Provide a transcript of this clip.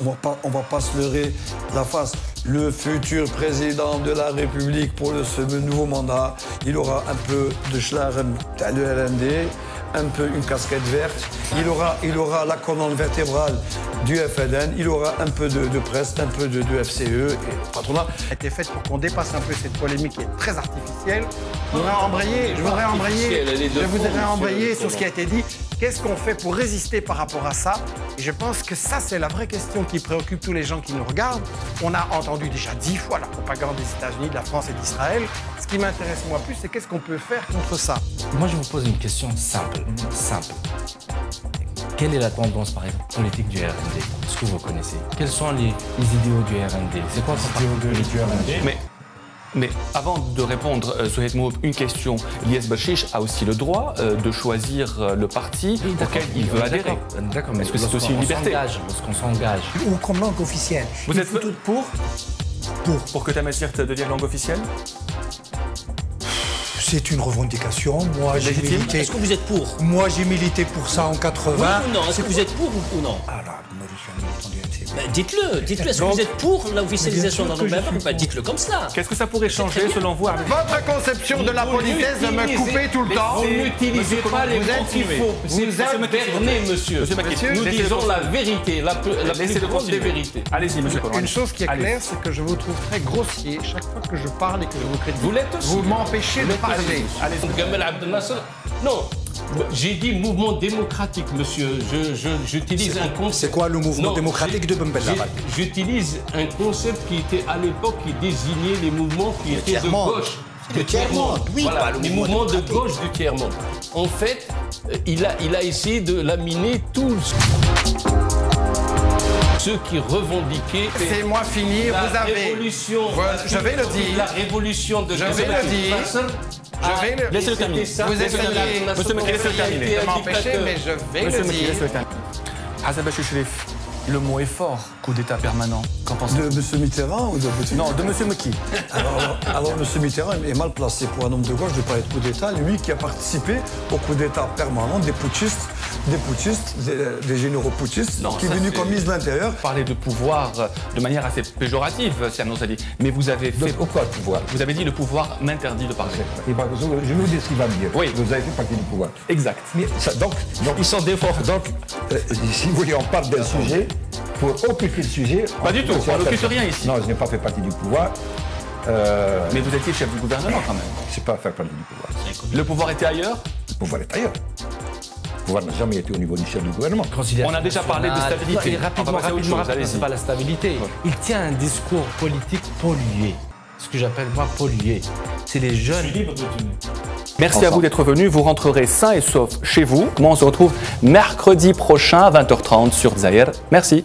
On va pas se leurrer la face. Le futur président de la République pour ce nouveau mandat, il aura un peu de Schlaren de LND, un peu une casquette verte, il aura la colonne vertébrale du FLN, il aura un peu de presse, un peu de FCE et le patronat. A été faite pour qu'on dépasse un peu cette polémique qui est très artificielle. Je voudrais embrayer sur ce qui a été dit. Qu'est-ce qu'on fait pour résister par rapport à ça? Et je pense que ça, c'est la vraie question qui préoccupe tous les gens qui nous regardent. On a entendu déjà 10 fois la propagande des États-Unis, de la France et d'Israël. Ce qui m'intéresse moi plus, c'est qu'est-ce qu'on peut faire contre ça? Moi, je vous pose une question simple. Quelle est la tendance, par exemple, politique du RND? Est-ce que vous connaissez? Quels sont les idéaux du RND? C'est quoi les idéaux du RND? Mais avant de répondre, Souhaït Moub, une question. Ilyes Bachiche a aussi le droit de choisir le parti auquel il veut adhérer. D'accord, mais est-ce que c'est aussi une liberté? Lorsqu'on s'engage. Ou comme langue officielle. Vous êtes pour que Tamazight devienne langue officielle? C'est une revendication. Moi, j'ai milité. Est-ce que vous êtes pour? Moi, j'ai milité pour ça en 80. Oui ou non? Est-ce que vous êtes pour ou non? Ah là, Maurice, je suis un militant du MCP. Dites-le. Est-ce que vous êtes pour l'officialisation d'un nom? Dites-le comme ça. Qu'est-ce que ça pourrait changer selon vous? Votre conception de la politesse de me couper tout le temps. Vous n'utilisez pas les mots qu'il faut. Vous êtes berné, monsieur. Nous disons la vérité, la plus grande des vérités. Allez-y, monsieur Colomani. Une chose qui est claire, c'est que je vous trouve très grossier chaque fois que je parle et que je vous critique. Vous l'êtes aussi. Vous m'empêchez de parler. Gamal Abdel Nasser. Non. J'ai dit mouvement démocratique, monsieur. J'utilise un concept. C'est quoi le mouvement démocratique de Ben Bella? J'utilise un concept qui était à l'époque qui désignait les mouvements qui étaient de gauche. Le tiers-monde, oui. Voilà, les mouvements de gauche du tiers-monde. En fait, il a essayé de laminer tous ceux qui revendiquaient. Laissez-moi finir. Vous avez. Révolution. Je vais le dire. La révolution de. Je vais le dire. Laissez-le terminer. Vous essayez. Monsieur Mekki, laissez-le terminer. De m'empêcher, mais je vais le dire. Hassan Bachichrif, le mot est fort, coup d'État permanent. Qu'en pensez-vous? De M. Mitterrand ou de M. Non, de M. Mekki. Alors M. Mitterrand est mal placé pour un homme de gauche de parler de coup d'État, lui qui a participé au coup d'État permanent des putschistes, des généraux putschistes, qui est venu comme ministre de l'Intérieur. Parler de pouvoir de manière assez péjorative, Siam Nosali. Mais vous avez fait... Pourquoi le pouvoir? Vous avez dit le pouvoir m'interdit de parler. Je nous dis ce qui va mieux. Oui. Vous avez fait partie du pouvoir. Exact. Mais ça, donc, ils sont des forces. Donc, si vous voulez, on parle d'un sujet, pour occuper le sujet... Pas du tout, on n'occupe rien ici. Non, je n'ai pas fait partie du pouvoir. Mais vous étiez chef du gouvernement quand même. Je ne sais pas faire partie du pouvoir. Le pouvoir était ailleurs? Le pouvoir est ailleurs. Le pouvoir n'a jamais été au niveau du chef du gouvernement. On a déjà parlé de stabilité. Rapidement, c'est pas la stabilité. Il tient un discours politique pollué. Ce que j'appelle, moi, pollué. C'est les jeunes... Merci à vous d'être venus. Vous rentrerez sains et saufs chez vous. Moi, on se retrouve mercredi prochain à 20h30 sur Zahir. Merci.